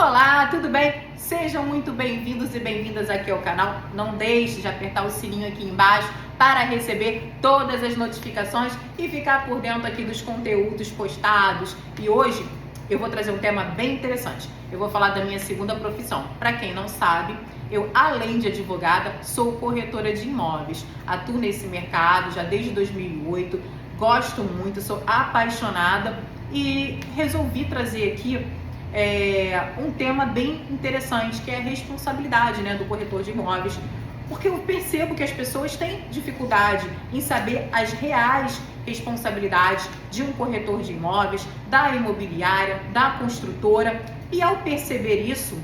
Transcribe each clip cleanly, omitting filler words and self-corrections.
Olá, tudo bem? Sejam muito bem-vindos e bem-vindas aqui ao canal. Não deixe de apertar o sininho aqui embaixo para receber todas as notificações e ficar por dentro aqui dos conteúdos postados. E hoje eu vou trazer um tema bem interessante. Eu vou falar da minha segunda profissão. Para quem não sabe, eu, além de advogada, sou corretora de imóveis. Atuo nesse mercado já desde 2008, gosto muito, sou apaixonada e resolvi trazer aqui um tema bem interessante, que é a responsabilidade, do corretor de imóveis, porque eu percebo que as pessoas têm dificuldade em saber as reais responsabilidades de um corretor de imóveis, da imobiliária, da construtora, e ao perceber isso,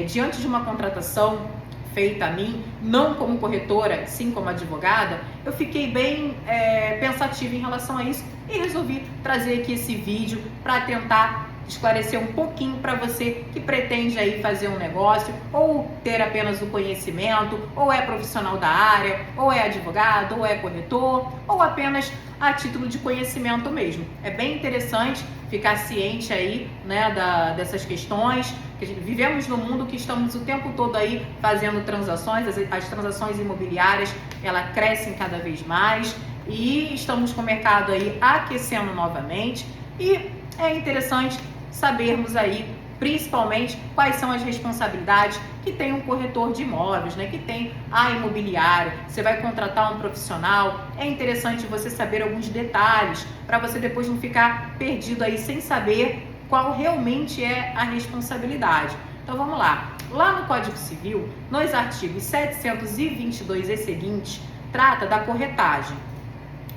diante de uma contratação feita a mim, não como corretora, sim como advogada, eu fiquei bem pensativa em relação a isso e resolvi trazer aqui esse vídeo para tentar esclarecer um pouquinho para você que pretende aí fazer um negócio, ou ter apenas o conhecimento, ou é profissional da área, ou é advogado, ou é corretor, ou apenas a título de conhecimento mesmo. É bem interessante ficar ciente aí, dessas questões, que vivemos num mundo que estamos o tempo todo aí fazendo transações, as transações imobiliárias, elas crescem cada vez mais e estamos com o mercado aí aquecendo novamente e é interessante sabermos aí, principalmente, quais são as responsabilidades que tem um corretor de imóveis, que tem a imobiliária. Você vai contratar um profissional, é interessante você saber alguns detalhes, para você depois não ficar perdido aí sem saber qual realmente é a responsabilidade. Então vamos lá. Lá no Código Civil, nos artigos 722 e seguintes, trata da corretagem.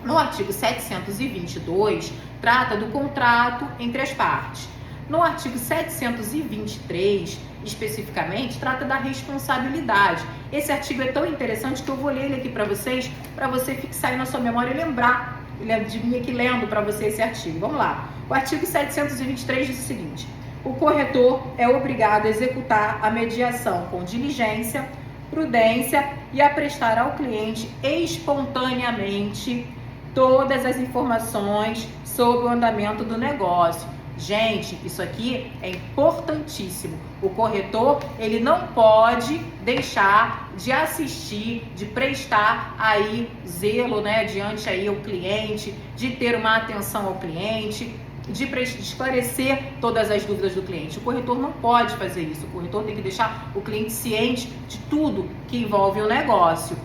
No artigo 722, trata do contrato entre as partes. No artigo 723, especificamente, trata da responsabilidade. Esse artigo é tão interessante que eu vou ler ele aqui para você fixar aí na sua memória e lembrar de mim aqui lendo para você esse artigo. Vamos lá. O artigo 723 diz o seguinte: o corretor é obrigado a executar a mediação com diligência, prudência e a prestar ao cliente espontaneamente todas as informações sobre o andamento do negócio. Gente, isso aqui é importantíssimo. O corretor, ele não pode deixar de assistir, de prestar aí zelo, diante aí ao cliente, de ter uma atenção ao cliente, de esclarecer todas as dúvidas do cliente. O corretor não pode fazer isso. O corretor tem que deixar o cliente ciente de tudo que envolve o negócio,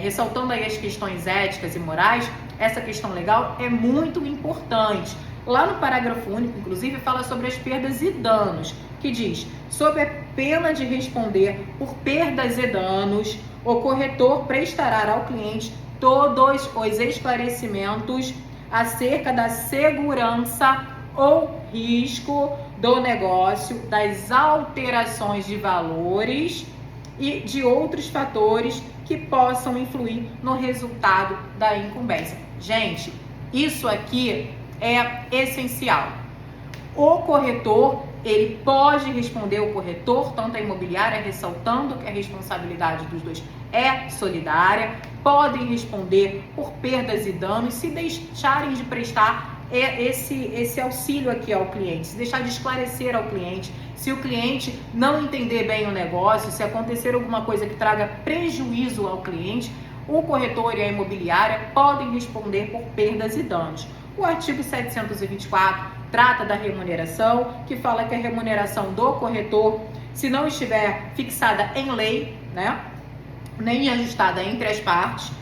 ressaltando aí as questões éticas e morais. Essa questão legal é muito importante. Lá no parágrafo único, inclusive, fala sobre as perdas e danos, que diz: sob a pena de responder por perdas e danos, o corretor prestará ao cliente todos os esclarecimentos acerca da segurança ou risco do negócio, das alterações de valores e de outros fatores que possam influir no resultado da incumbência. Gente, isso aqui é essencial. O corretor, ele pode responder, o corretor, tanto a imobiliária, ressaltando que a responsabilidade dos dois é solidária, podem responder por perdas e danos se deixarem de prestar esse auxílio aqui ao cliente, se deixar de esclarecer ao cliente, se o cliente não entender bem o negócio, se acontecer alguma coisa que traga prejuízo ao cliente, o corretor e a imobiliária podem responder por perdas e danos. O artigo 724 trata da remuneração, que fala que a remuneração do corretor, se não estiver fixada em lei, nem ajustada entre as partes,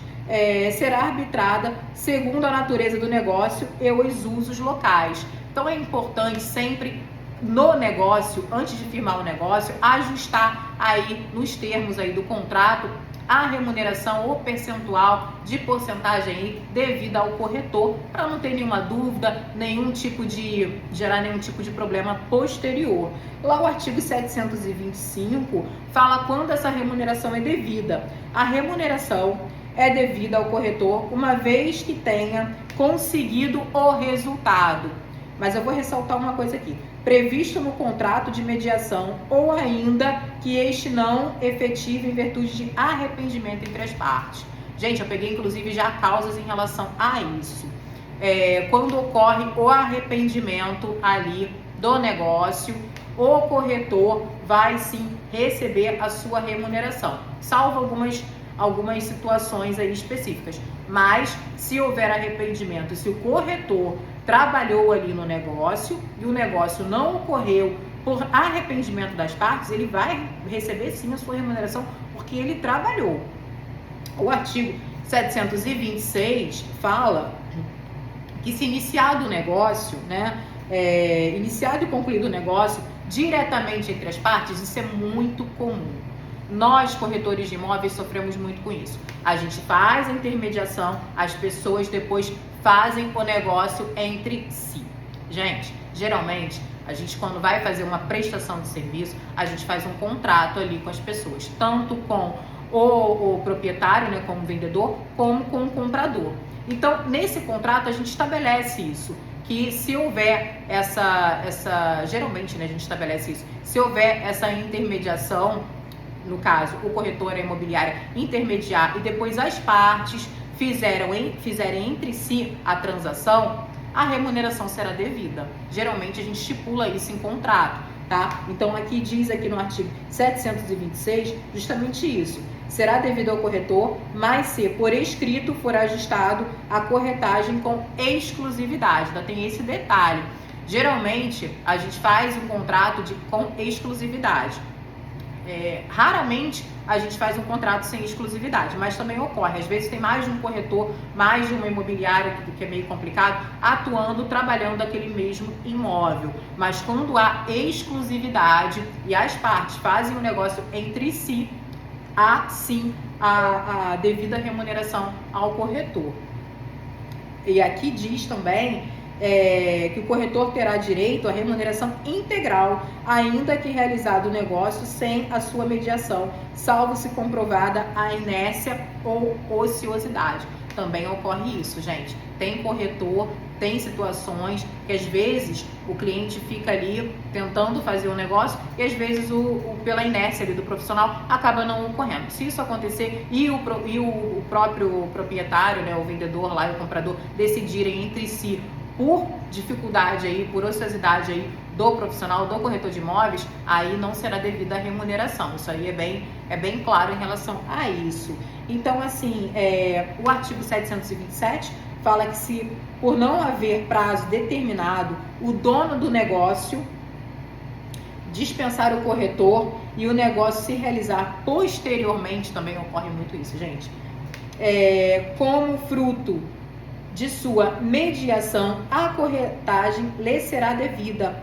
será arbitrada segundo a natureza do negócio e os usos locais. Então é importante sempre no negócio, antes de firmar o negócio, ajustar aí nos termos aí do contrato a remuneração ou percentual de porcentagem aí devida ao corretor, para não ter nenhuma dúvida, gerar nenhum tipo de problema posterior. Lá o artigo 725 fala quando essa remuneração é devida. A remuneração é devida ao corretor uma vez que tenha conseguido o resultado. Mas eu vou ressaltar uma coisa aqui: previsto no contrato de mediação ou ainda que este não efetive em virtude de arrependimento entre as partes. Gente, eu peguei inclusive já causas em relação a isso. Quando ocorre o arrependimento ali do negócio, o corretor vai sim receber a sua remuneração, salvo algumas situações aí específicas. Mas se houver arrependimento, se o corretor trabalhou ali no negócio e o negócio não ocorreu por arrependimento das partes, ele vai receber sim a sua remuneração porque ele trabalhou. O artigo 726 fala que se iniciado o negócio, iniciado e concluído o negócio diretamente entre as partes, isso é muito comum. Nós, corretores de imóveis, sofremos muito com isso. A gente faz a intermediação, as pessoas depois fazem o negócio entre si. Gente, geralmente, a gente quando vai fazer uma prestação de serviço, a gente faz um contrato ali com as pessoas, tanto com o proprietário, né, como vendedor, como com o comprador. Então, nesse contrato, a gente estabelece isso, que se houver geralmente, né, a gente estabelece isso, se houver essa intermediação, no caso, o corretor, a imobiliária, intermediar e depois as partes fizerem entre si a transação, a remuneração será devida. Geralmente, a gente estipula isso em contrato, tá? Então, aqui diz aqui no artigo 726 justamente isso. Será devido ao corretor, mas se por escrito for ajustado a corretagem com exclusividade. Ainda tem esse detalhe. Geralmente, a gente faz um contrato com exclusividade. Raramente a gente faz um contrato sem exclusividade, mas também ocorre. Às vezes tem mais de um corretor, mais de uma imobiliária, que é meio complicado, atuando, trabalhando aquele mesmo imóvel. Mas quando há exclusividade e as partes fazem o negócio entre si, há sim a devida remuneração ao corretor. E aqui diz também que o corretor terá direito à remuneração integral, ainda que realizado o negócio sem a sua mediação, salvo se comprovada a inércia ou ociosidade. Também ocorre isso, gente. Tem corretor, tem situações que às vezes o cliente fica ali tentando fazer um negócio e às vezes pela inércia ali do profissional acaba não ocorrendo. Se isso acontecer e o próprio proprietário, né, o vendedor lá e o comprador decidirem entre si por dificuldade aí, por ociosidade aí do profissional, do corretor de imóveis, aí não será devida a remuneração. Isso aí é bem claro em relação a isso. Então, assim, o artigo 727 fala que se por não haver prazo determinado, o dono do negócio dispensar o corretor e o negócio se realizar posteriormente, também ocorre muito isso, gente, como fruto de sua mediação, a corretagem lhe será devida.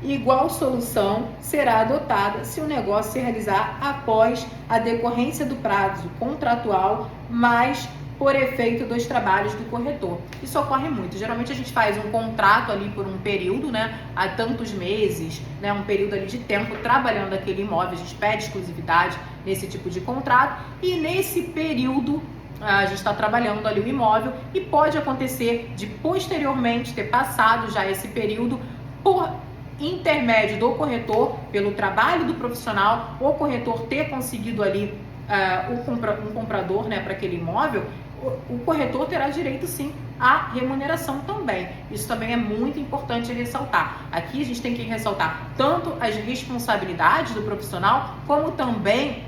Igual solução será adotada se o negócio se realizar após a decorrência do prazo contratual, mas por efeito dos trabalhos do corretor. Isso ocorre muito. Geralmente a gente faz um contrato ali por um período, né, há tantos meses, né, um período ali de tempo trabalhando aquele imóvel, a gente pede exclusividade nesse tipo de contrato e nesse período a gente está trabalhando ali o imóvel e pode acontecer de posteriormente ter passado já esse período por intermédio do corretor, pelo trabalho do profissional, o corretor ter conseguido ali um comprador, né, para aquele imóvel, o corretor terá direito sim à remuneração também. Isso também é muito importante ressaltar. Aqui a gente tem que ressaltar tanto as responsabilidades do profissional, como também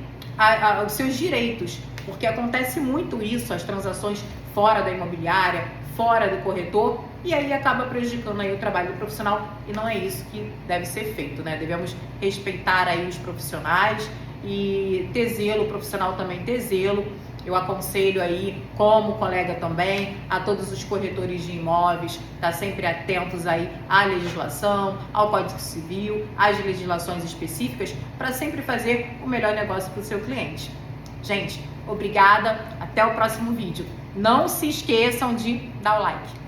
os seus direitos, porque acontece muito isso, as transações fora da imobiliária, fora do corretor, e aí acaba prejudicando aí o trabalho do profissional, e não é isso que deve ser feito, né? Devemos respeitar aí os profissionais e ter zelo, o profissional também ter zelo. Eu aconselho aí, como colega também, a todos os corretores de imóveis, estar sempre atentos aí à legislação, ao Código Civil, às legislações específicas, para sempre fazer o melhor negócio para o seu cliente. Gente, obrigada, até o próximo vídeo. Não se esqueçam de dar o like.